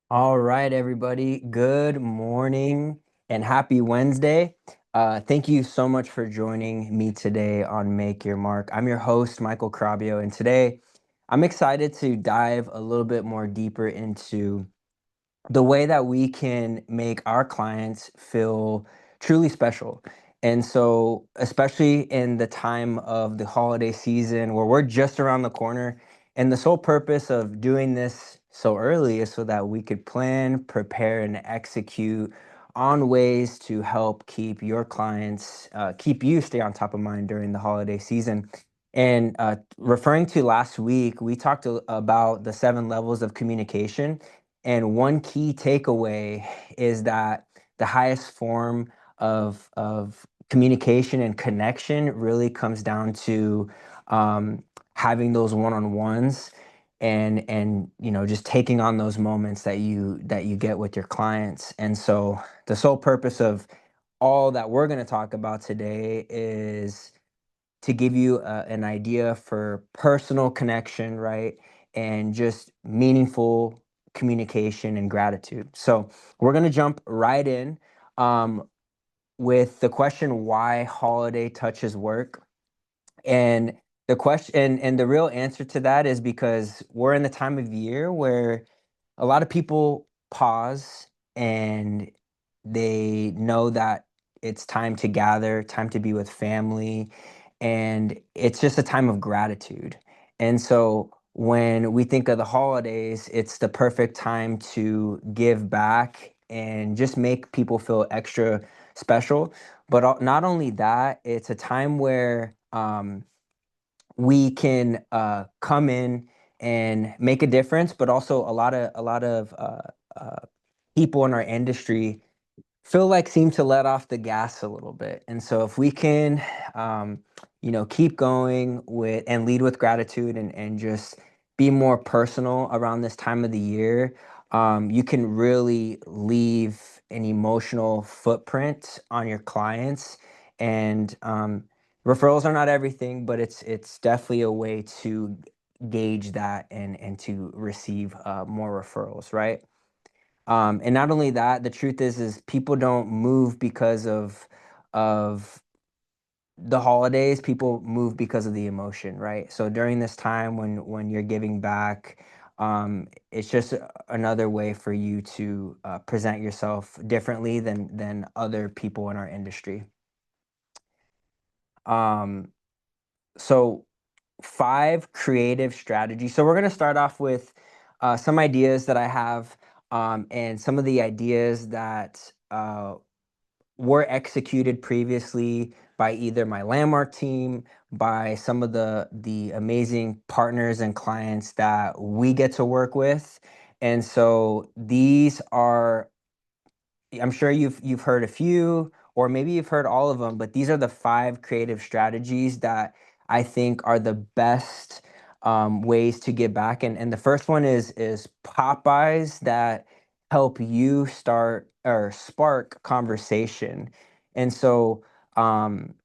All right, everybody. Good morning and happy Wednesday. Thank you so much for joining me today on Make Your Mark. I'm your host, Michael Crabio, and today I'm excited to dive a little bit more deeper into the way that we can make our clients feel truly special. And so, especially in the time of the holiday season where we're just around the corner, and the sole purpose of doing this so early is so that we could plan, prepare, and execute on ways to help keep your clients, keep you stay on top of mind during the holiday season. And referring to last week, we talked about the 7 levels of communication, and one key takeaway is that the highest form of communication and connection really comes down to having those one-on-ones and just taking on those moments that you get with your clients. And so the sole purpose of all that we're going to talk about today is to give you an idea for personal connection, right? And just meaningful communication and gratitude. So we're going to jump right in um, with the question, why holiday touches work? And the question and the real answer to that is because we're in the time of year where a lot of people pause and they know that it's time to gather, time to be with family, and it's just a time of gratitude. And so when we think of the holidays, it's the perfect time to give back and just make people feel extra special. But not only that, it's a time where we can come in and make a difference, but also a lot of people in our industry feel like seem to let off the gas a little bit. And so if we can, keep going with and lead with gratitude and just be more personal around this time of the year, you can really leave an emotional footprint on your clients. And referrals are not everything, but it's definitely a way to gauge that and to receive more referrals, right? And not only that, the truth is people don't move because of the holidays. People move because of the emotion, right? So during this time when you're giving back, it's just another way for you to present yourself differently than other people in our industry. Um, so 5 creative strategies. So we're going to start off with some ideas that I have, and some of the ideas that were executed previously by either my landmark team, by some of the amazing partners and clients that we get to work with. And so these are, I'm sure you've heard a few, or maybe you've heard all of them, but these are the 5 creative strategies that I think are the best ways to give back. And the first one is Popeyes that help you start or spark conversation. And so um,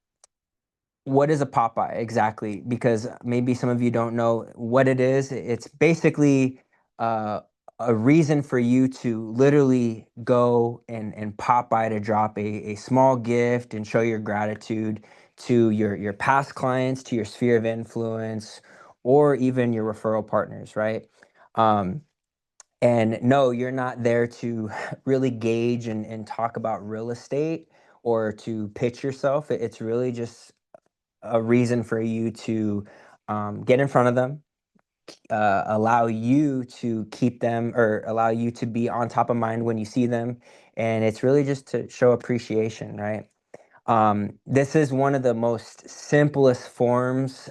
what is a Popeye exactly? Because maybe some of you don't know what it is. It's basically uh, a reason for you to literally go and Popeye to drop a small gift and show your gratitude to your past clients, to your sphere of influence, or even your referral partners, right? Um, and no, you're not there to really gauge and talk about real estate or to pitch yourself. It's really just a reason for you to get in front of them, allow you to keep them or allow you to be on top of mind when you see them. And it's really just to show appreciation, right? This is one of the most simplest forms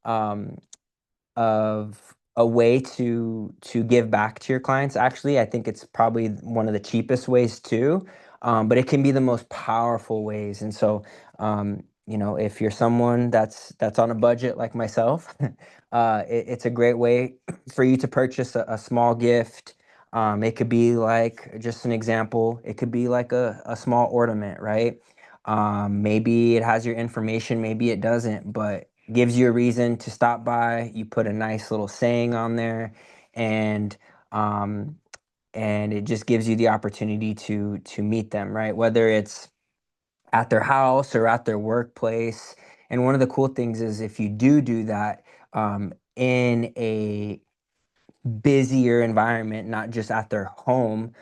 um, of a way to give back to your clients. Actually, I think it's probably one of the cheapest ways too, but it can be the most powerful ways. And so, if you're someone that's on a budget like myself, it's a great way for you to purchase a small gift. It could be like just an example. It could be like a small ornament, right? Maybe it has your information, maybe it doesn't, but gives you a reason to stop by. You put a nice little saying on there, and um, and it just gives you the opportunity to meet them, right? Whether it's at their house or at their workplace. And one of the cool things is if you do that in a busier environment, not just at their home,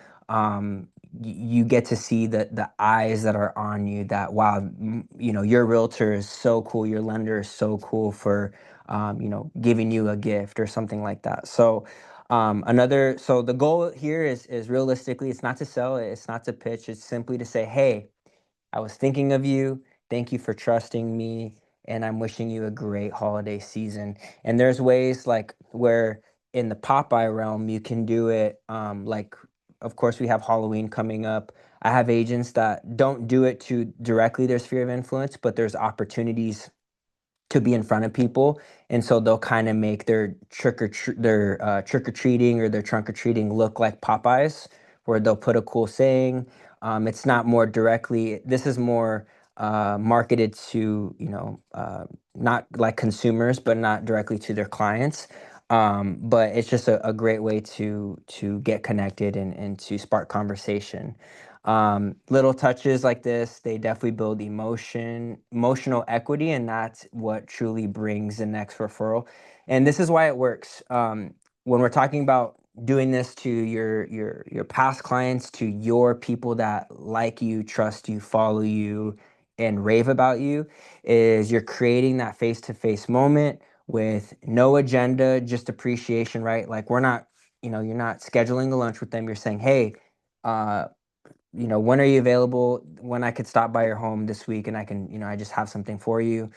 you get to see the eyes that are on you, that wow, your realtor is so cool, your lender is so cool for giving you a gift or something like that. So so the goal here is realistically, it's not to sell it, it's not to pitch, it's simply to say, hey, I was thinking of you. Thank you for trusting me. And I'm wishing you a great holiday season. And there's ways like where in the Popeye realm, you can do it. Like, of course, we have Halloween coming up. I have agents that don't do it to directly their sphere of influence, but there's opportunities to be in front of people, and so they'll kind of make their trick or treating or their trunk or treating look like Popeyes, where they'll put a cool saying. It's not more directly. This is more marketed to not like consumers, but not directly to their clients. But it's just a great way to get connected and to spark conversation. Little touches like this, they definitely build emotional equity, and that's what truly brings the next referral. And this is why it works. When we're talking about doing this to your past clients, to your people that like you, trust you, follow you, and rave about you, is you're creating that face-to-face moment with no agenda, just appreciation, right? Like we're not, you're not scheduling a lunch with them. You're saying, hey, uh, when are you available? When I could stop by your home this week and I can, I just have something for you.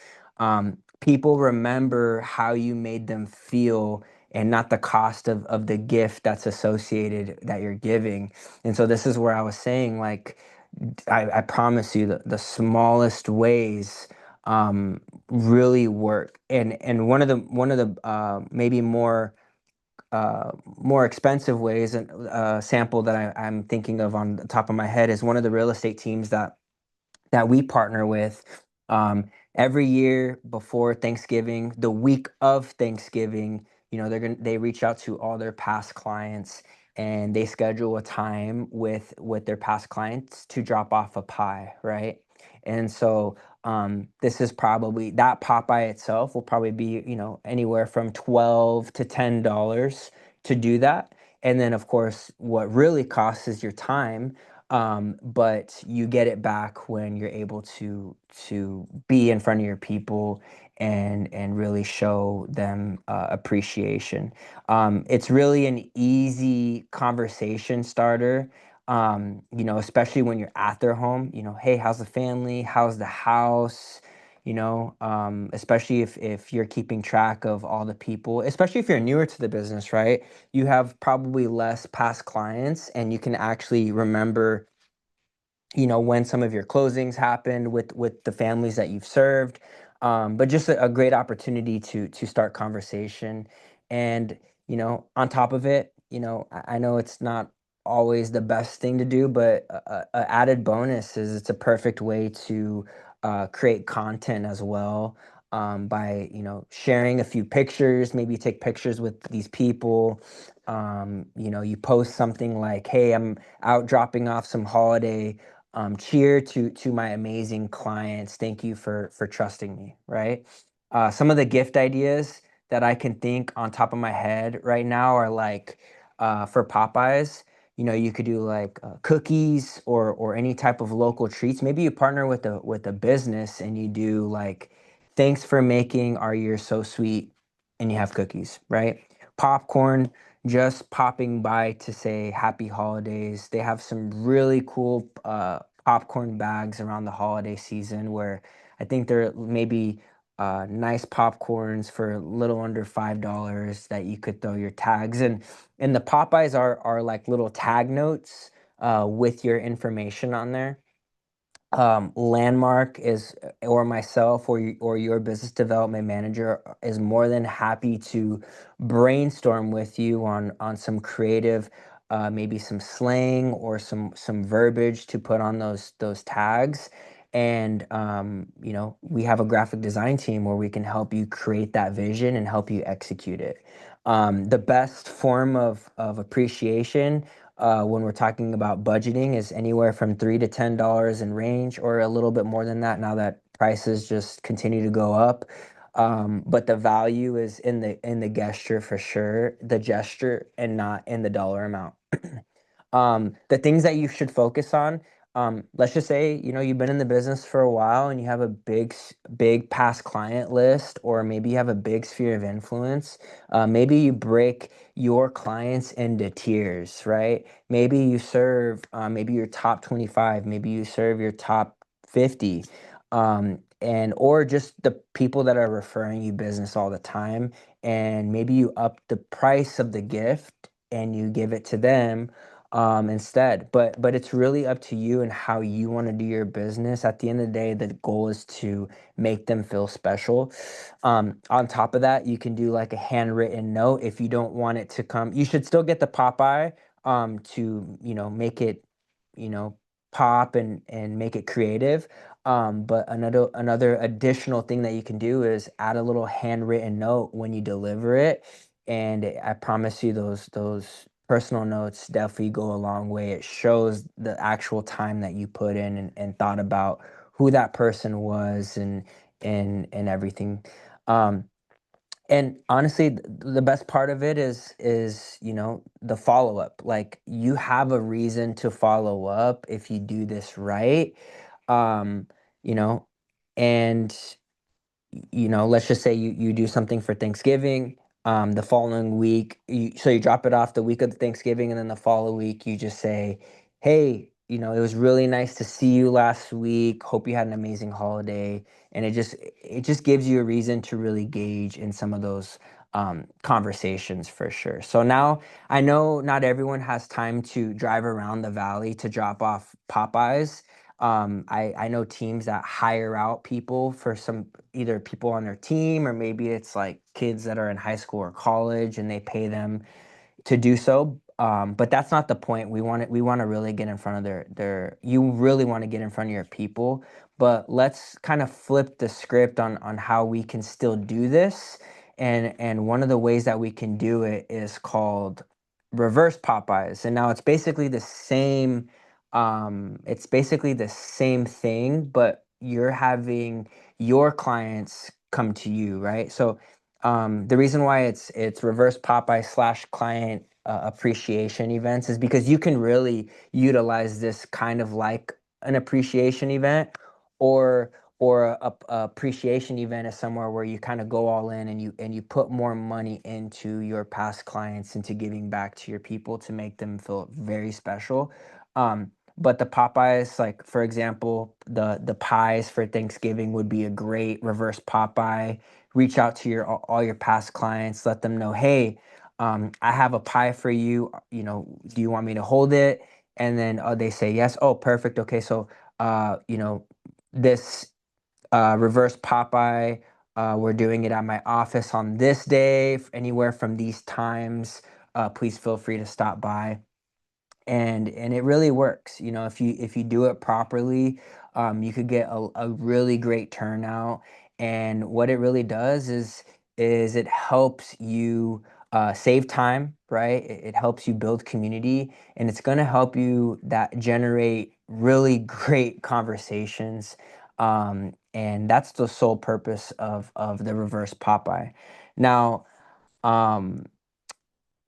People remember how you made them feel and not the cost of the gift that's associated that you're giving. And so this is where I was saying, like, I promise you the smallest ways really work. And one of the maybe more expensive ways, and sample that I'm thinking of on the top of my head is one of the real estate teams that we partner with. Every year before Thanksgiving, the week of Thanksgiving, they reach out to all their past clients and they schedule a time with their past clients to drop off a pie, right? And so this is probably that Popeye itself will probably be anywhere from $12 to $10 to do that. And then of course, what really costs is your time, but you get it back when you're able to be in front of your people and really show them appreciation. It's really an easy conversation starter. Especially when you're at their home. Hey, how's the family? How's the house? Especially if you're keeping track of all the people, especially if you're newer to the business, right? You have probably less past clients and you can actually remember when some of your closings happened with the families that you've served. But just a great opportunity to start conversation. And on top of it, I know it's not always the best thing to do, but a added bonus is it's a perfect way to create content as well, by sharing a few pictures. Maybe you take pictures with these people. You post something like, hey, I'm out dropping off some holiday cheer to my amazing clients. Thank you for trusting me, right? Some of the gift ideas that I can think on top of my head right now are like, for Popeyes, you could do like cookies or any type of local treats. Maybe you partner with a business and you do like, thanks for making our year so sweet, and you have cookies, right? Popcorn, just popping by to say happy holidays. They have some really cool popcorn bags around the holiday season where I think they're maybe nice popcorns for a little under $5 that you could throw your tags. And the Popeyes are like little tag notes with your information on there. Landmark is, or myself, or your business development manager is more than happy to brainstorm with you on some creative, maybe some slang or some verbiage to put on those tags. And we have a graphic design team where we can help you create that vision and help you execute it. The best form of appreciation when we're talking about budgeting is anywhere from $3 to $10 in range, or a little bit more than that now that prices just continue to go up. But the value is in the gesture for sure, the gesture, and not in the dollar amount. The things that you should focus on, let's just say, you've been in the business for a while and you have a big past client list, or maybe you have a big sphere of influence. Maybe you break your clients into tiers, right? Maybe you serve, maybe your top 25, maybe you serve your top 50, and or just the people that are referring you business all the time, and maybe you up the price of the gift and you give it to them instead. But it's really up to you and how you want to do your business. At the end of the day, the goal is to make them feel special. On top of that, you can do like a handwritten note. If you don't want it to come, you should still get the Popeye to make it you know pop and make it creative. But another additional thing that you can do is add a little handwritten note when you deliver it, and I promise you those personal notes definitely go a long way. It shows the actual time that you put in and thought about who that person was, and everything. Um, and honestly, the best part of it is the follow up. Like, you have a reason to follow up if you do this right. Um, you know, and let's just say you do something for Thanksgiving. The following week, so you drop it off the week of the Thanksgiving, and then the following week, you just say, "Hey, it was really nice to see you last week. Hope you had an amazing holiday." And it just gives you a reason to really gauge in some of those conversations for sure. So now I know not everyone has time to drive around the valley to drop off Popeyes. I know teams that hire out people for some, either people on their team, or maybe it's like kids that are in high school or college and they pay them to do so. But that's not the point. We want to really get in front of their you really want to get in front of your people. But let's kind of flip the script on how we can still do this. And one of the ways that we can do it is called reverse Popeyes. And now it's basically the same thing, but you're having your clients come to you, right? So the reason why it's reverse Popeye slash client appreciation events is because you can really utilize this kind of like an appreciation event, or a appreciation event is somewhere where you kind of go all in, and you put more money into your past clients, into giving back to your people to make them feel very special. But the Popeyes, like for example, the pies for Thanksgiving would be a great reverse Popeye. Reach out to all your past clients, let them know, hey, I have a pie for you. Do you want me to hold it? And then they say yes. Oh, perfect. Okay, so this reverse Popeye, we're doing it at my office on this day, anywhere from these times. Please feel free to stop by, and it really works. If you do it properly, you could get a really great turnout. And what it really does is it helps you save time, right? It helps you build community, and it's going to help you that generate really great conversations. And that's the sole purpose of the reverse Popeye. Now, um,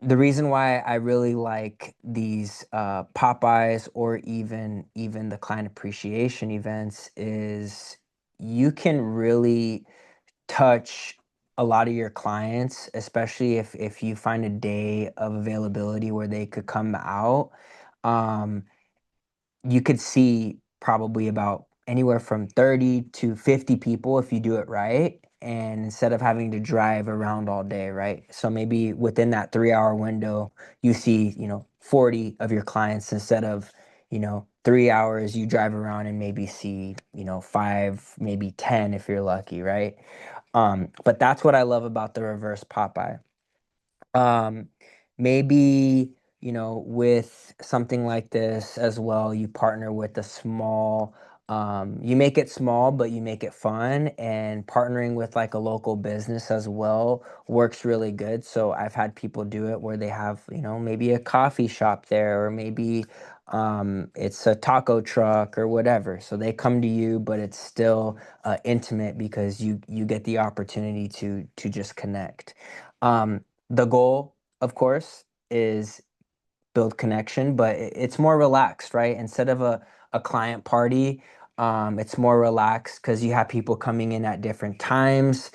the reason why I really like these Popeyes, or even the client appreciation events, is you can really touch a lot of your clients, especially if you find a day of availability where they could come out. Um, you could see probably about anywhere from 30 to 50 people if you do it right. And instead of having to drive around all day, right? So maybe within that 3 hour window, you see, 40 of your clients, instead of, 3 hours, you drive around and maybe see, five, maybe 10 if you're lucky, right? But that's what I love about the reverse Popeye. Um, Maybe, with something like this as well, you partner with a small You make it small, but you make it fun, and partnering with like a local business as well works really good. So I've had people do it where they have, maybe a coffee shop there, or maybe it's a taco truck or whatever. So they come to you, but it's still intimate because you get the opportunity to just connect. The goal, of course, is build connection, but it's more relaxed, right? Instead of a client party, it's more relaxed because you have people coming in at different times.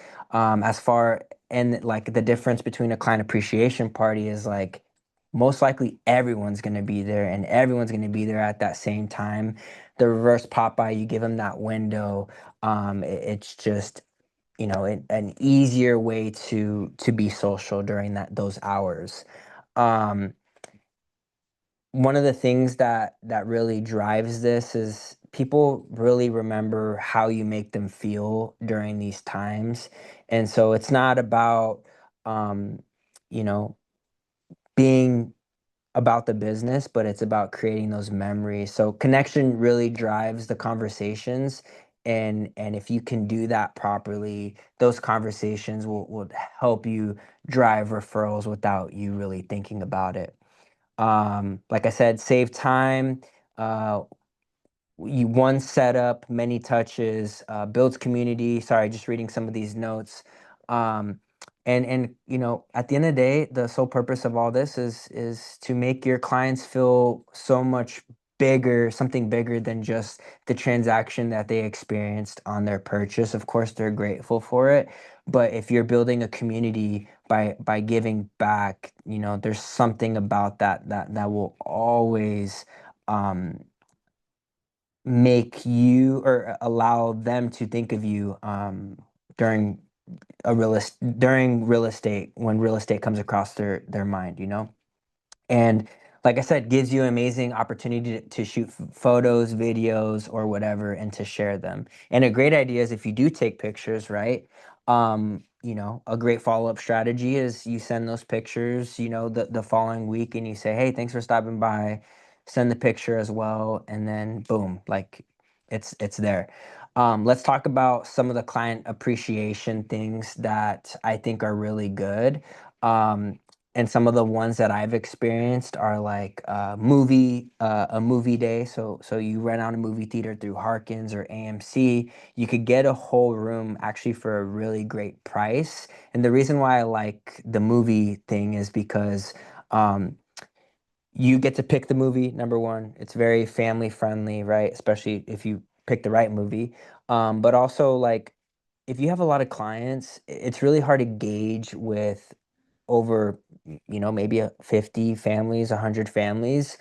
As far and like the difference between a client appreciation party is like most likely everyone's going to be there and everyone's going to be there at that same time. The reverse pop by, you give them that window. It's just an easier way to be social during those hours. Um, One of the things that really drives this is people really remember how you make them feel during these times. And so it's not about um you know being about the business, but it's about creating those memories. So connection really drives the conversations, and if you can do that properly, those conversations will help you drive referrals without you really thinking about it. Like I said, save time. Uh, one setup, many touches, builds community. Sorry, just reading some of these notes. Um, and at the end of the day, the sole purpose of all this is to make your clients feel so much bigger, something bigger than just the transaction that they experienced on their purchase. Of course, they're grateful for it, but if you're building a community by giving back, there's something about that will always um, make you or allow them to think of you during during real estate, when real estate comes across their mind. And like I said, gives you amazing opportunity to shoot photos, videos, or whatever, and to share them. And a great idea is if you do take pictures, right? A great follow-up strategy is you send those pictures, the following week, and you say, hey, thanks for stopping by. Send the picture as well, and then boom, like it's there. Let's talk about some of the client appreciation things that I think are really good. Um, and some of the ones that I've experienced are like a movie day. So you rent out a movie theater through Harkins or AMC. You could get a whole room actually for a really great price. And the reason why I like the movie thing is because um, you get to pick the movie. Number one, it's very family friendly, right? Especially if you pick the right movie. But also, like, if you have a lot of clients, it's really hard to gauge with over maybe 50 families, 100 families.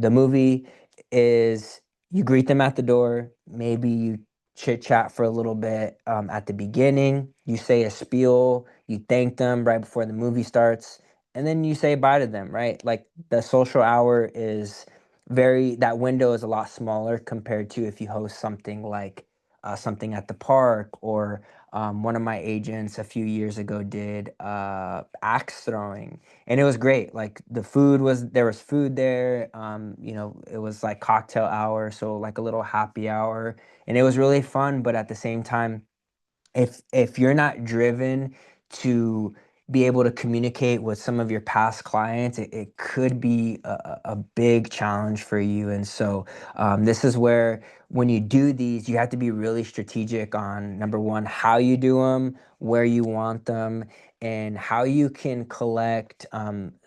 The movie is, you greet them at the door, maybe you chit chat for a little bit at the beginning, you say a spiel, you thank them right before the movie starts, and then you say bye to them, right? Like the social hour is that window is a lot smaller compared to if you host something like something at the park, or one of my agents a few years ago did axe throwing, and it was great. Like there was food there. It was like cocktail hour, so like a little happy hour, and it was really fun. But at the same time, if you're not driven to be able to communicate with some of your past clients, it could be a big challenge for you. And so this is where, when you do these, you have to be really strategic on, number one, how you do them, where you want them, and how you can collect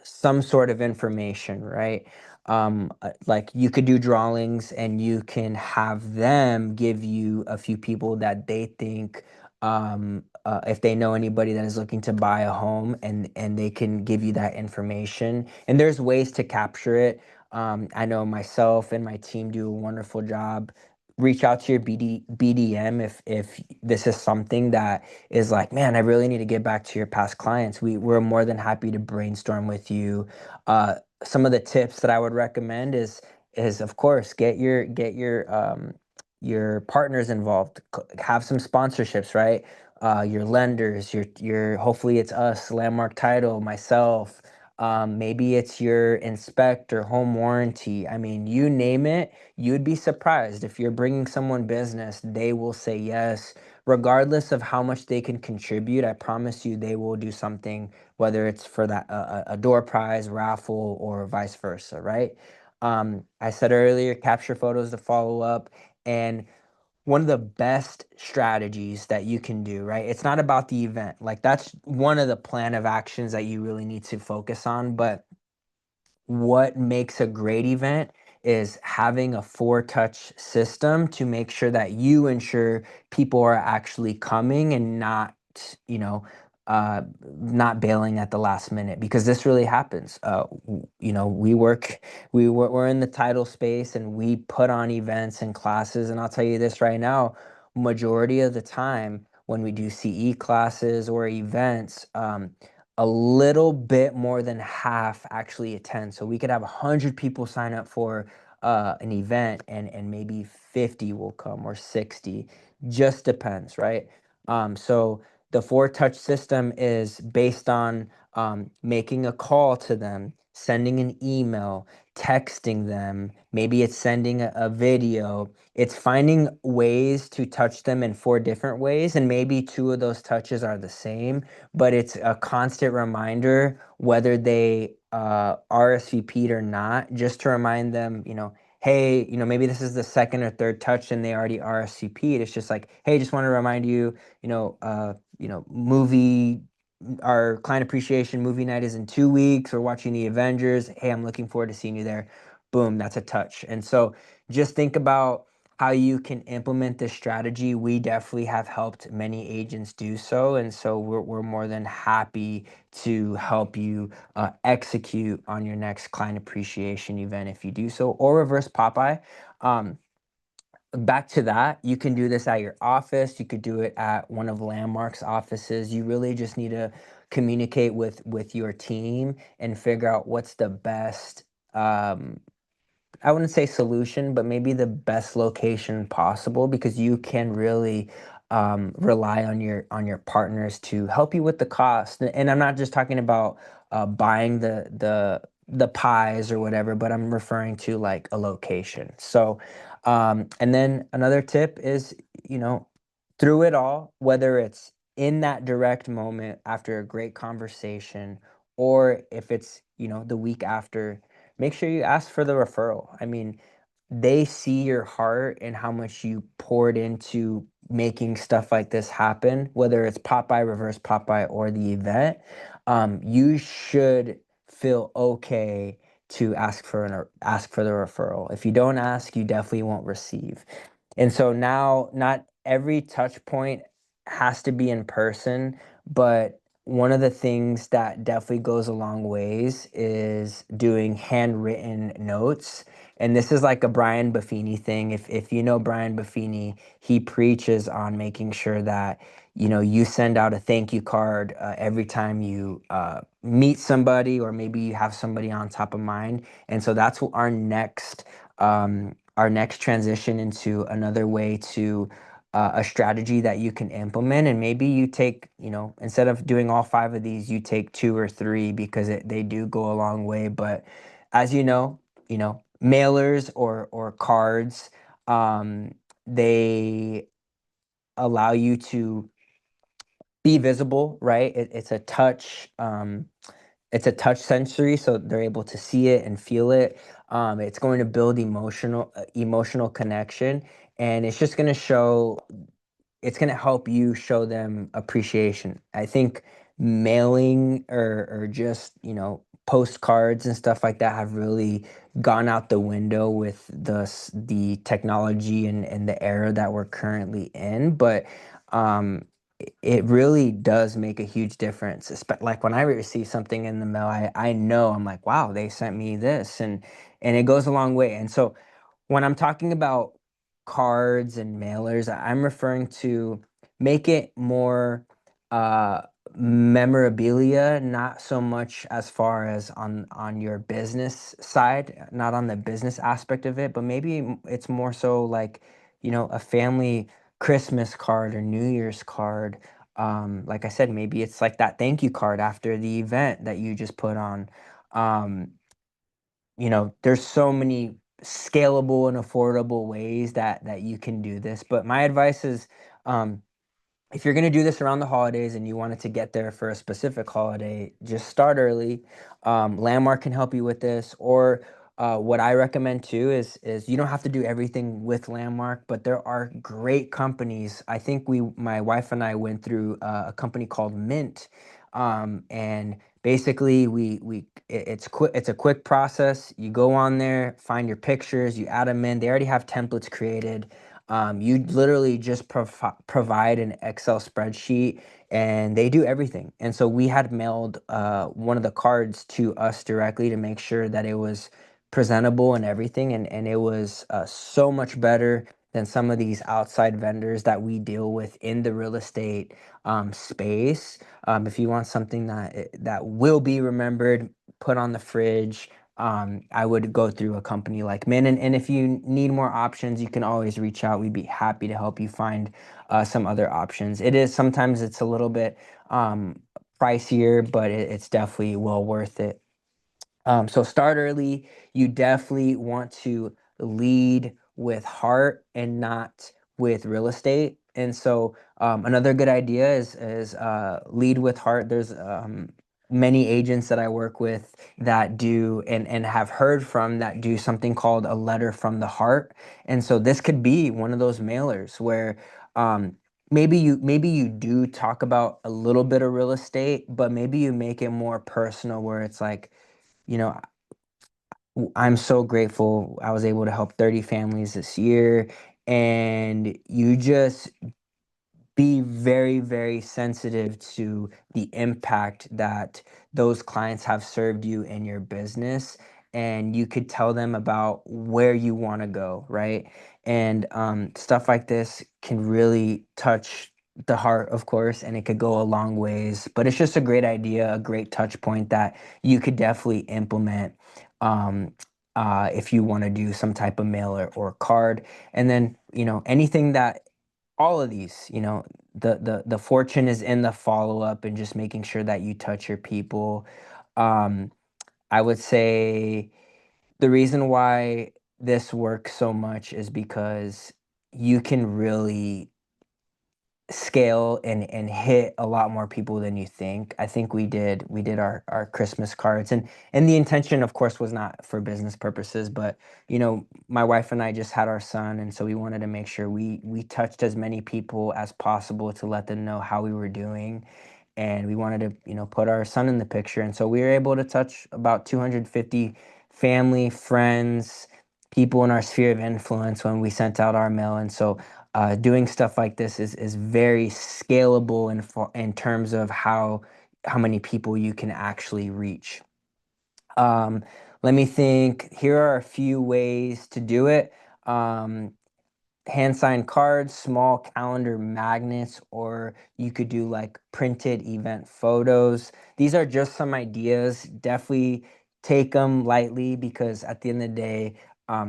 some sort of information, right? Like you could do drawings and you can have them give you a few people that they think, if they know anybody that is looking to buy a home, and they can give you that information. And there's ways to capture it. I know myself and my team do a wonderful job. Reach out to your BDM if this is something that is like, man, I really need to get back to your past clients. We're more than happy to brainstorm with you. Some of the tips that I would recommend is of course, get your partners involved. Have some sponsorships, right? Your lenders, your hopefully it's us, Landmark Title, myself. Maybe it's your inspect or home warranty. I mean, you name it, you'd be surprised. If you're bringing someone business, they will say yes, regardless of how much they can contribute. I promise you, they will do something, whether it's for that a door prize, raffle, or vice versa, right? I said earlier, capture photos to follow up. And one of the best strategies that you can do, right? It's not about the event. Like that's one of the plan of actions that you really need to focus on, but what makes a great event is having a four touch system to make sure that you ensure people are actually coming and not, you know, uh, not bailing at the last minute, because this really happens. We're in the title space and we put on events and classes. And I'll tell you this right now, majority of the time when we do CE classes or events, a little bit more than half actually attend. So we could have 100 people sign up for an event, and maybe 50 will come or 60. Just depends, right? So the four touch system is based on making a call to them, sending an email, texting them. Maybe it's sending a video. It's finding ways to touch them in four different ways, and maybe two of those touches are the same, but it's a constant reminder whether they RSVP'd or not, just to remind them, hey, maybe this is the second or third touch and they already RSVP'd. It's just like, hey, just want to remind you, movie, our client appreciation movie night is in 2 weeks. We're watching the Avengers. Hey, I'm looking forward to seeing you there. Boom, that's a touch. And so just think about how you can implement this strategy. We definitely have helped many agents do so. And so we're more than happy to help you execute on your next client appreciation event if you do so, or reverse Popeye. Um, Back to that, you can do this at your office. You could do it at one of Landmark's offices. You really just need to communicate with your team and figure out what's the best, um, I wouldn't say solution, but maybe the best location possible, because you can really rely on your partners to help you with the cost. And I'm not just talking about buying the pies or whatever, but I'm referring to like a location. So, and then another tip is, you know, through it all, whether it's in that direct moment after a great conversation, or if it's, the week after, make sure you ask for the referral. I mean, they see your heart and how much you poured into making stuff like this happen, whether it's Popeye, reverse Popeye, or the event. You should feel okay to ask for the referral. If you don't ask, you definitely won't receive. And so now, not every touch point has to be in person, but one of the things that definitely goes a long ways is doing handwritten notes. And this is like a Brian Buffini thing. If you know Brian Buffini, he preaches on making sure that you send out a thank you card every time you meet somebody, or maybe you have somebody on top of mind. And so that's what our next transition into another way to a strategy that you can implement. And maybe you take, instead of doing all five of these, you take two or three, because they do go a long way. But as mailers or cards, they allow you to be visible, right? It's a touch sensory, so they're able to see it and feel it. It's going to build emotional connection, and it's going to help you show them appreciation. I think mailing or just, postcards and stuff like that have really gone out the window with the technology and the era that we're currently in. But it really does make a huge difference. Like when I receive something in the mail, I know, I'm like, wow, they sent me this, and it goes a long way. And so when I'm talking about cards and mailers, I'm referring to make it more uh, memorabilia, not so much as far as on your business side, not on the business aspect of it, but maybe it's more so like, a family Christmas card or New Year's card. Like I said, maybe it's like that thank you card after the event that you just put on. Um, there's so many scalable and affordable ways that you can do this. But my advice is, um, if you're going to do this around the holidays and you wanted to get there for a specific holiday, just start early. Landmark can help you with this, or what I recommend too is you don't have to do everything with Landmark, but there are great companies. I think my wife and I went through a company called Mint, and basically it's quick. It's a quick process. You go on there, find your pictures, you add them in. They already have templates created. You literally just provide an Excel spreadsheet and they do everything. And so we had mailed one of the cards to us directly to make sure that it was presentable and everything. And it was so much better than some of these outside vendors that we deal with in the real estate space. If you want something that will be remembered, put on the fridge, I would go through a company like Mint. And if you need more options, you can always reach out. We'd be happy to help you find some other options. Sometimes it's a little bit pricier, but it's definitely well worth it. So start early. You definitely want to lead with heart and not with real estate. And so another good idea is lead with heart. There's many agents that I work with that do and have heard from that do something called a letter from the heart. And so this could be one of those mailers where um, maybe you do talk about a little bit of real estate, but maybe you make it more personal where it's like, you know, I'm so grateful I was able to help 30 families this year. And you just be very, very sensitive to the impact that those clients have served you in your business. And you could tell them about where you want to go, right? And stuff like this can really touch the heart, of course, and it could go a long ways. But it's just a great idea, a great touch point that you could definitely implement um, if you want to do some type of mailer or card. And then, anything that all of these, the fortune is in the follow-up and just making sure that you touch your people. um I would say the reason why this works so much is because you can really scale and hit a lot more people than you think. I think we did our Christmas cards, and the intention of course was not for business purposes, but my wife and I just had our son, and so we wanted to make sure we touched as many people as possible to let them know how we were doing. And we wanted to put our son in the picture, and so we were able to touch about 250 family, friends, people in our sphere of influence when we sent out our mail. And so doing stuff like this is very scalable in terms of how many people you can actually reach. Um, Let me think. Here are a few ways to do it. Um, Hand signed cards, small calendar magnets, or you could do like printed event photos. These are just some ideas. Definitely take them lightly because at the end of the day,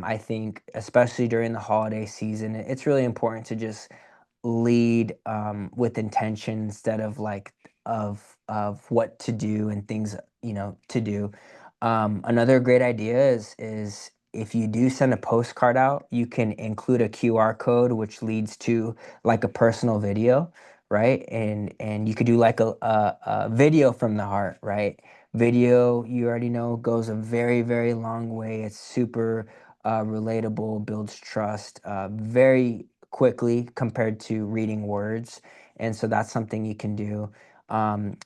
I think, especially during the holiday season, it's really important to just lead with intention instead of like of what to do and things to do. Another great idea is if you do send a postcard out, you can include a QR code which leads to like a personal video, right? And you could do like a video from the heart, right? Video, you already know, goes a very, very long way. It's super relatable, builds trust very quickly compared to reading words. And so that's something you can do.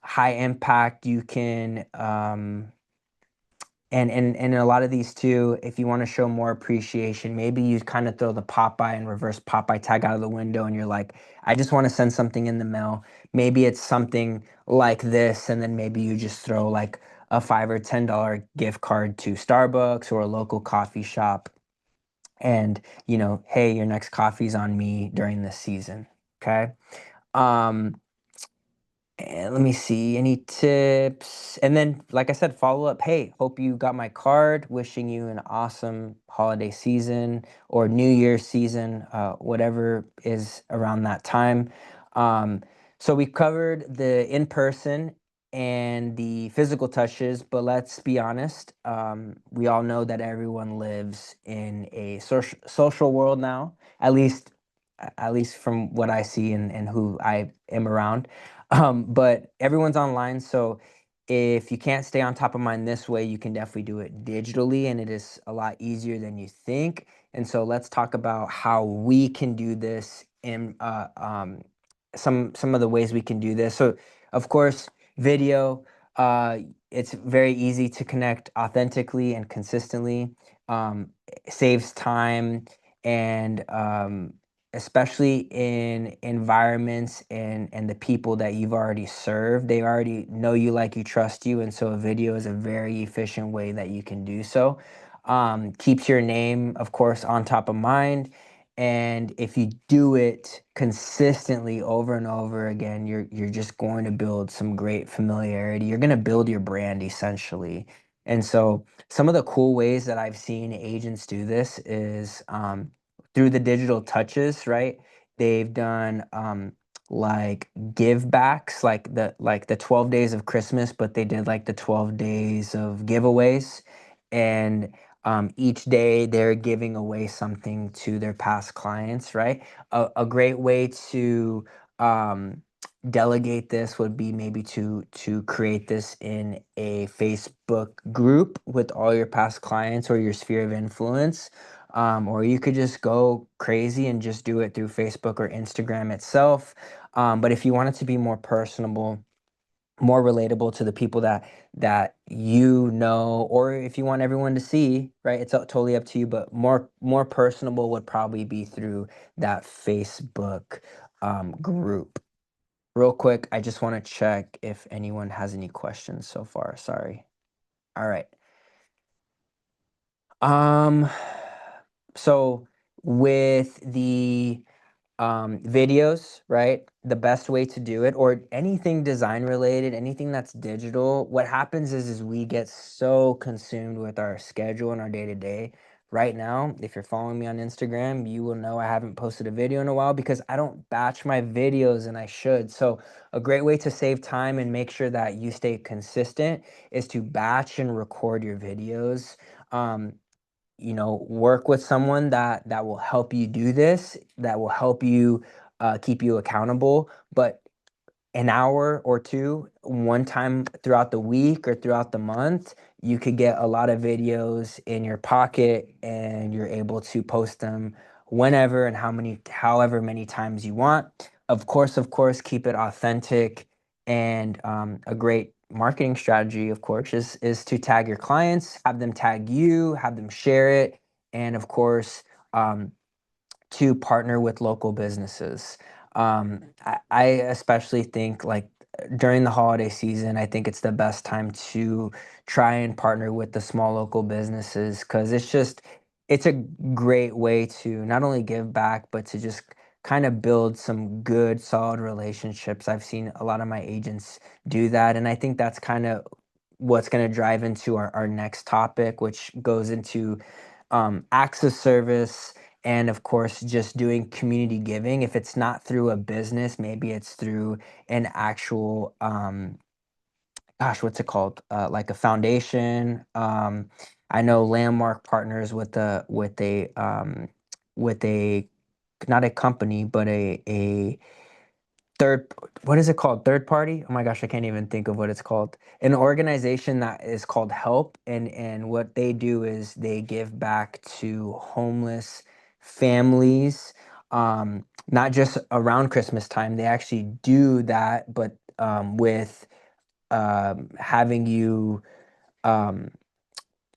High impact, you can and a lot of these too, if you want to show more appreciation, maybe you kind of throw the Popeye and reverse Popeye tag out of the window and you're like, I just want to send something in the mail. Maybe it's something like this, and then maybe you just throw like a $5 or $10 gift card to Starbucks or a local coffee shop. And hey, your next coffee's on me during this season. Okay. um and let me see, any tips? And then, like I said, follow up. Hey, hope you got my card. Wishing you an awesome holiday season or New Year's season, whatever is around that time. Um, So we covered the in-person and the physical touches, but let's be honest. We all know that everyone lives in a social world now. At least, at least from what I see and who I am around. But everyone's online, so if you can't stay on top of mind this way, you can definitely do it digitally, and it is a lot easier than you think. And so let's talk about how we can do this in some of the ways we can do this. So, of course, video. Uh, it's very easy to connect authentically and consistently. It saves time and especially in environments and the people that you've already served. They already know you, like you, trust you, and so a video is a very efficient way that you can do so. Keeps your name, of course, on top of mind, and if you do it consistently over and over again, you're just going to build some great familiarity. You're going to build your brand essentially. And so some of the cool ways that I've seen agents do this is through the digital touches, right? They've done like give backs, like the 12 days of Christmas, but they did like the 12 days of giveaways. And each day they're giving away something to their past clients, right? A great way to um, delegate this would be maybe to create this in a Facebook group with all your past clients or your sphere of influence. Or you could just go crazy and just do it through Facebook or Instagram itself. But if you want it to be more personable, more relatable to the people that you know, or if you want everyone to see, right, it's totally up to you, but more personable would probably be through that Facebook group. Real quick, I just want to check if anyone has any questions so far. Sorry. All right. um so with the videos, right? The best way to do it, or anything design related, anything that's digital, what happens is we get so consumed with our schedule and our day to day. Right now, if you're following me on Instagram, you will know I haven't posted a video in a while because I don't batch my videos, and I should. So a great way to save time and make sure that you stay consistent is to batch and record your videos. um, work with someone that will help you do this, that will help you keep you accountable. But an hour or two, one time throughout the week or throughout the month, you could get a lot of videos in your pocket, and you're able to post them whenever and however many times you want. Of course, keep it authentic. And a great marketing strategy, of course, is to tag your clients, have them tag you, have them share it, and of course, um, to partner with local businesses. I especially think, like, during the holiday season, I think it's the best time to try and partner with the small local businesses, because it's a great way to not only give back, but to just kind of build some good, solid relationships. I've seen a lot of my agents do that. And I think that's kind of what's going to drive into our next topic, which goes into acts of service, and of course just doing community giving. If it's not through a business, maybe it's through an actual gosh, what's it called, like a foundation. I know Landmark partners with a not a company, but a third what is it called, third party? Oh my gosh, I can't even think of what it's called. An organization that is called Help, and what they do is they give back to homeless families, not just around Christmas time. They actually do that, but with having you um,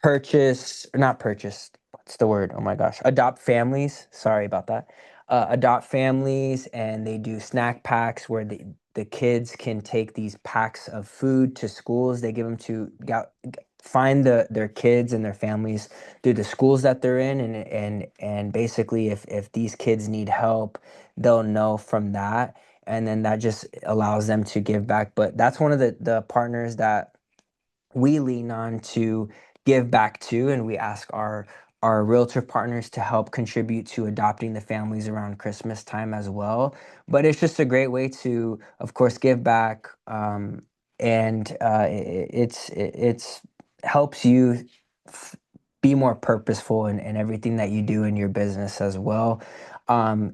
purchase, or not purchase, what's the word? Oh my gosh. Adopt families. Sorry about that. Adopt families, and they do snack packs where the kids can take these packs of food to schools. They give them to find their kids and their families through the schools that they're in, and basically if these kids need help, they'll know from that, and then that just allows them to give back. But that's one of the partners that we lean on to give back to, and we ask our realtor partners to help contribute to adopting the families around Christmas time as well. But it's just a great way to, of course, give back, and it's helps you f- be more purposeful in everything that you do in your business as well.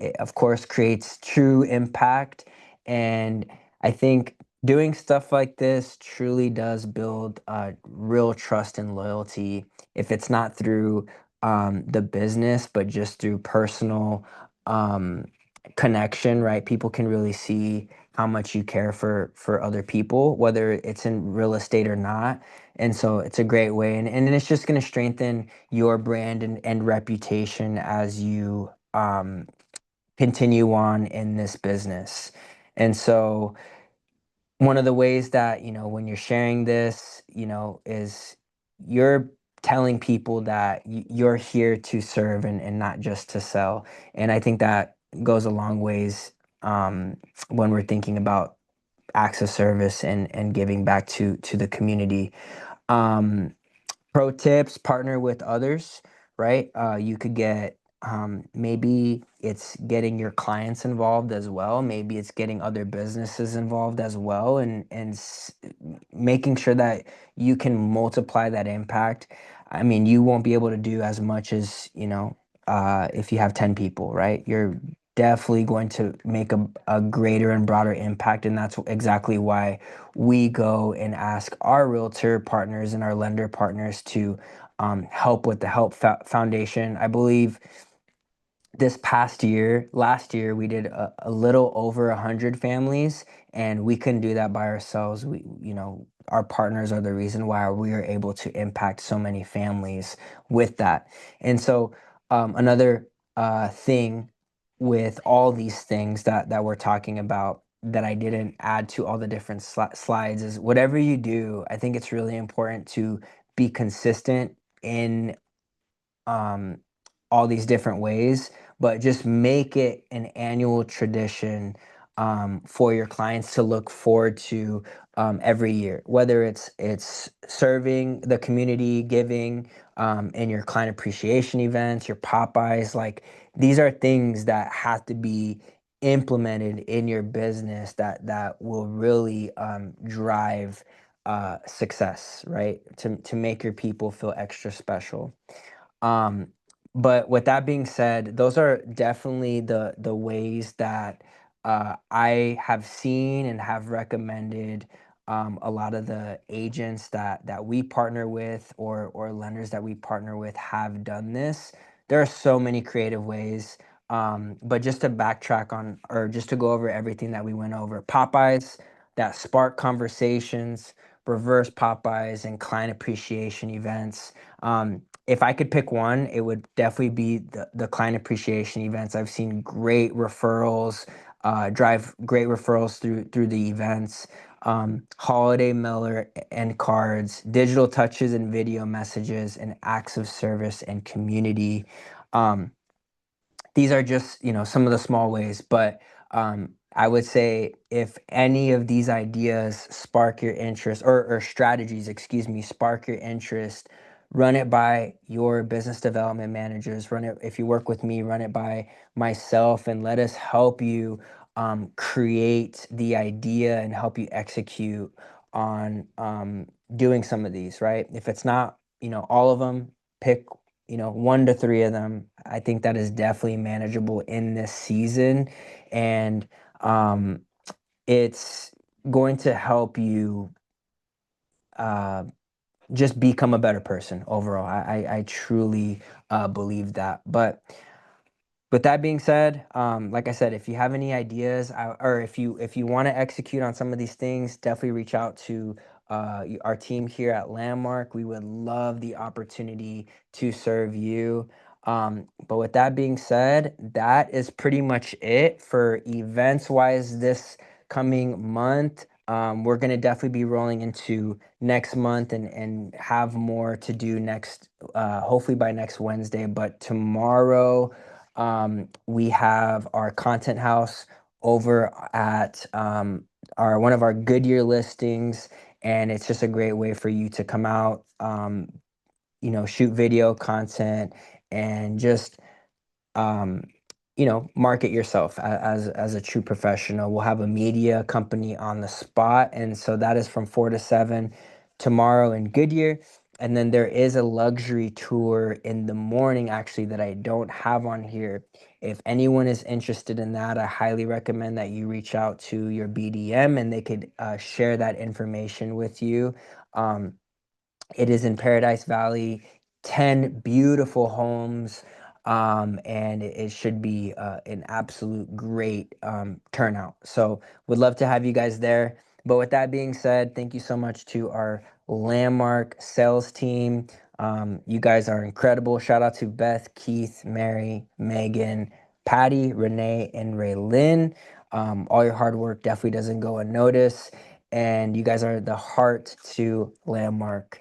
It, of course, creates true impact, and I think doing stuff like this truly does build real trust and loyalty. If it's not through the business, but just through personal um, connection, right? People can really see how much you care for other people, whether it's in real estate or not. And so it's a great way, and it's just going to strengthen your brand and reputation as you continue on in this business. And so one of the ways that, when you're sharing this, is you're telling people that you're here to serve and not just to sell. And I think that goes a long ways, when we're thinking about acts of service and giving back to the community. um, Pro tips: partner with others, right? You could get, maybe it's getting your clients involved as well. Maybe it's getting other businesses involved as well, and making sure that you can multiply that impact. I mean, you won't be able to do as much as, if you have 10 people, right? You're definitely going to make a greater and broader impact, and that's exactly why we go and ask our realtor partners and our lender partners to help with the Foundation. I believe this past year, last year, we did a little over 100 families, and we couldn't do that by ourselves. Our partners are the reason why we are able to impact so many families with that. And so, another thing with all these things that we're talking about that I didn't add to all the different slides is, whatever you do, I think it's really important to be consistent in um, all these different ways, but just make it an annual tradition, for your clients to look forward to, every year. Whether it's serving the community, giving, in your client appreciation events, your Popeyes, like, these are things that have to be implemented in your business that will really drive success, right? To make your people feel extra special. Um, but with that being said, those are definitely the ways that I have seen and have recommended, a lot of the agents that we partner with, or lenders that we partner with, have done this. There are so many creative ways. But just to backtrack on, or just to go over everything that we went over: Popeyes that spark conversations, reverse Popeyes, and client appreciation events. If I could pick one, it would definitely be the client appreciation events. I've seen great referrals, drive great referrals through the events. Holiday mailer and cards, digital touches and video messages, and acts of service and community. Um, these are just, some of the small ways, but I would say, if any of these ideas spark your interest, or strategies, excuse me, spark your interest, run it by your business development managers. Run it, if you work with me, run it by myself, and let us help you create the idea and help you execute on doing some of these, right? If it's not, all of them, pick, 1 to 3 of them. I think that is definitely manageable in this season, and um, it's going to help you uh, just become a better person overall. I truly believe that. But with that being said, like I said, if you have any ideas, or if you want to execute on some of these things, definitely reach out to our team here at Landmark. We would love the opportunity to serve you. But with that being said, that is pretty much it for events wise this coming month. We're going to definitely be rolling into next month, and have more to do next, hopefully by next Wednesday. But tomorrow, we have our content house over at, our one of our Goodyear listings, and it's just a great way for you to come out, shoot video content, and just um, market yourself as a true professional. We'll have a media company on the spot, and so that is from 4 to 7 tomorrow in Goodyear. And then there is a luxury tour in the morning, actually, that I don't have on here. If anyone is interested in that, I highly recommend that you reach out to your BDM and they could share that information with you. Um, it is in Paradise Valley, 10 beautiful homes, and it should be an absolute great turnout. So, would love to have you guys there. But with that being said, thank you so much to our Landmark sales team. You guys are incredible. Shout out to Beth, Keith, Mary, Megan, Patty, Renee, and Raylyn. All your hard work definitely doesn't go unnoticed. And you guys are the heart to Landmark.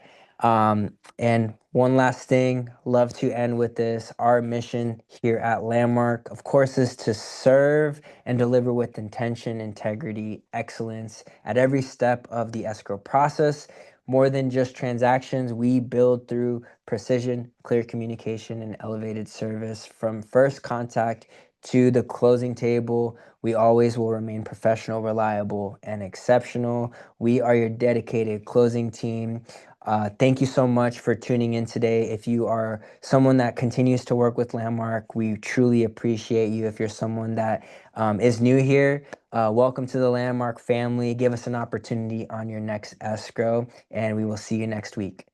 And one last thing, love to end with this. Our mission here at Landmark, of course, is to serve and deliver with intention, integrity, excellence at every step of the escrow process. More than just transactions, we build through precision, clear communication, and elevated service from first contact to the closing table. We always will remain professional, reliable, and exceptional. We are your dedicated closing team. Thank you so much for tuning in today. If you are someone that continues to work with Landmark, we truly appreciate you. If you're someone that is new here, welcome to the Landmark family. Give us an opportunity on your next escrow, and we will see you next week.